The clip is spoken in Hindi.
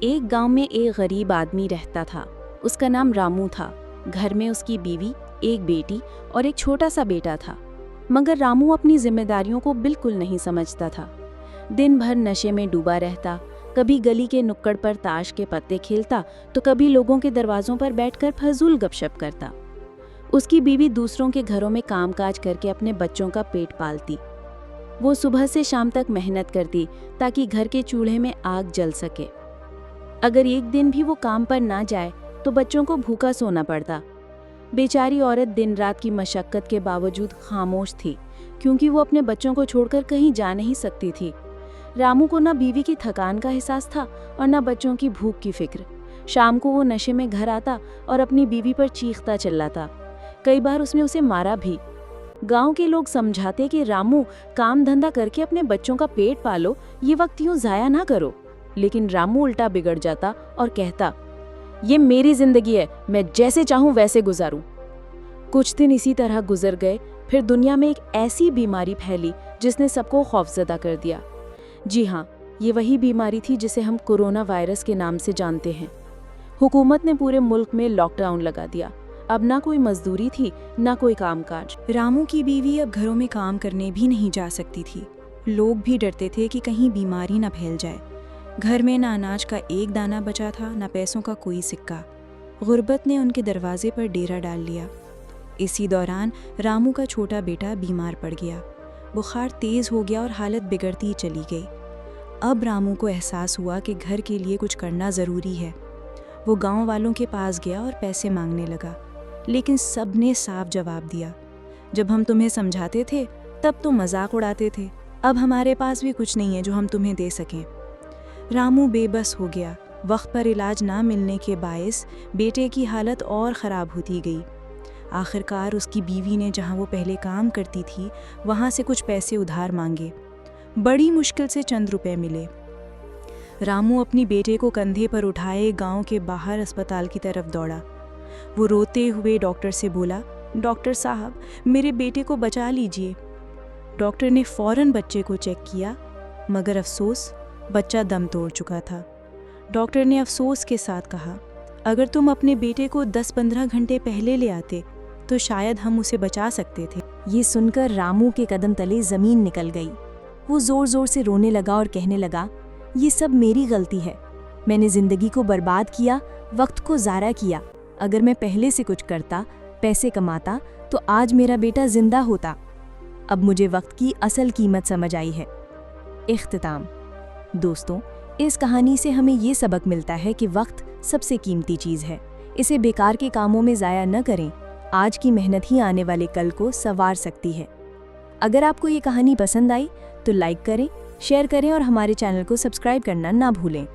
एक गांव में एक गरीब आदमी रहता था। उसका नाम रामू था। घर में उसकी बीवी, एक बेटी और एक छोटा सा बेटा था। मगर रामू अपनी जिम्मेदारियों को बिल्कुल नहीं समझता था। दिन भर नशे में डूबा रहता। कभी गली के नुक्कड़ पर ताश के पत्ते खेलता तो कभी लोगों के दरवाजों पर बैठकर फजूल गपशप करता। उसकी बीवी दूसरों के घरों में कामकाज करके अपने बच्चों का पेट पालती। वो सुबह से शाम तक मेहनत करती ताकि घर के चूल्हे में आग जल सके। अगर एक दिन भी वो काम पर ना जाए तो बच्चों को भूखा सोना पड़ता। बेचारी औरत दिन रात की मशक्कत के बावजूद खामोश थी, क्योंकि वो अपने बच्चों को छोड़कर कहीं जा नहीं सकती थी। रामू को ना बीवी की थकान का एहसास था और ना बच्चों की भूख की फिक्र। शाम को वो नशे में घर आता और अपनी बीवी पर चीखता चिल्लाता। कई बार उसने उसे मारा भी। गांव के लोग समझाते कि रामू, काम धंधा करके अपने बच्चों का पेट पालो, ये वक्त यूं जाया ना करो। लेकिन रामू उल्टा बिगड़ जाता और कहता, ये मेरी जिंदगी है, मैं जैसे चाहूं वैसे गुजारूं। कुछ दिन इसी तरह गुजर गए। फिर दुनिया में एक ऐसी बीमारी फैली जिसने सबको खौफजदा कर दिया। जी हाँ, ये वही बीमारी थी जिसे हम कोरोना वायरस के नाम से जानते हैं। हुकूमत ने पूरे मुल्क में लॉकडाउन लगा दिया। अब ना कोई मजदूरी थी, ना कोई कामकाज। रामू की बीवी अब घरों में काम करने भी नहीं जा सकती थी। लोग भी डरते थे कि कहीं बीमारी न फैल जाए। घर में ना अनाज का एक दाना बचा था, ना पैसों का कोई सिक्का। गुर्बत ने उनके दरवाजे पर डेरा डाल लिया। इसी दौरान रामू का छोटा बेटा बीमार पड़ गया। बुखार तेज हो गया और हालत बिगड़ती चली गई। अब रामू को एहसास हुआ कि घर के लिए कुछ करना ज़रूरी है। वो गांव वालों के पास गया और पैसे मांगने लगा, लेकिन सब ने साफ जवाब दिया, जब हम तुम्हें समझाते थे तब तो मजाक उड़ाते थे, अब हमारे पास भी कुछ नहीं है जो हम तुम्हें दे सकें। रामू बेबस हो गया। वक्त पर इलाज ना मिलने के बायस बेटे की हालत और ख़राब होती गई। आखिरकार उसकी बीवी ने जहां वो पहले काम करती थी वहां से कुछ पैसे उधार मांगे। बड़ी मुश्किल से चंद रुपए मिले। रामू अपनी बेटे को कंधे पर उठाए गांव के बाहर अस्पताल की तरफ दौड़ा। वो रोते हुए डॉक्टर से बोला, डॉक्टर साहब, मेरे बेटे को बचा लीजिए। डॉक्टर ने फौरन बच्चे को चेक किया, मगर अफसोस, बच्चा दम तोड़ चुका था। डॉक्टर ने अफसोस के साथ कहा, अगर तुम अपने बेटे को 10-15 घंटे पहले ले आते तो शायद हम उसे बचा सकते थे। ये सुनकर रामू के कदम तले ज़मीन निकल गई। वो ज़ोर ज़ोर से रोने लगा और कहने लगा, ये सब मेरी गलती है। मैंने ज़िंदगी को बर्बाद किया, वक्त को ज़ाया किया। अगर मैं पहले से कुछ करता, पैसे कमाता, तो आज मेरा बेटा जिंदा होता। अब मुझे वक्त की असल कीमत समझ आई है। इख्तिताम। दोस्तों, इस कहानी से हमें ये सबक मिलता है कि वक्त सबसे कीमती चीज़ है। इसे बेकार के कामों में ज़ाया न करें। आज की मेहनत ही आने वाले कल को संवार सकती है। अगर आपको ये कहानी पसंद आई तो लाइक करें, शेयर करें और हमारे चैनल को सब्सक्राइब करना ना भूलें।